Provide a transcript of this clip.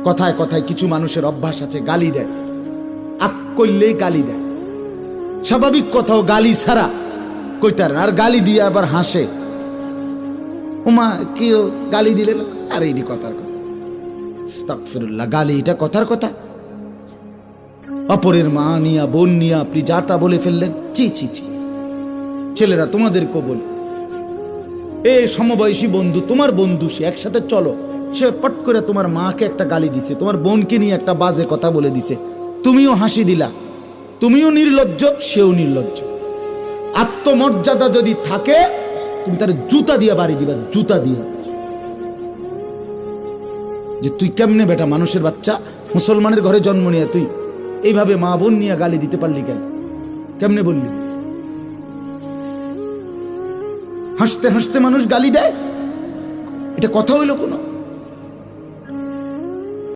কথায় কথায় কিছু মানুষের অভ্যাস আছে, গালি দেয়, আক করলেই গালি দেয়। স্বাভাবিক কথাও গালি ছাড়া কইতার, আর গালি দিয়ে আবার হাসে। ওমা কেউ গালি দিলে আর এইটি কথার কথা, আস্তাগফিরুল্লাহ, গালি এটা কথার কথা? অপরের মা নিয়া বোন নিয়া আপনি যা তা বলে ফেললেন, চি চি চি। ছেলেরা তোমাদেরকেও বলি, এ সমবয়সী বন্ধু, তোমার বন্ধু, সে একসাথে চলো, সে পট করে তোমার মাকে একটা গালি দিছে, তোমার বোনকে নিয়ে একটা বাজে কথা বলে দিছে, তুমিও হাসি দিলা, তুমিও নির্লজ্জ, সেও নির্লজ্জ। আত্মমর্যাদা যদি থাকে তুমি তার জুতা দিয়া বাড়ি দিবা, জুতা দিয়া। যে তুই কেমনে বেটা, মানুষের বাচ্চা, মুসলমানের ঘরে জন্ম নিয়ে তুই এইভাবে মা বোন নিয়ে গালি দিতে পারলি কেন? কেমনে বললি? হাসতে হাসতে মানুষ গালি দেয়, এটা কথা হইল কোনো?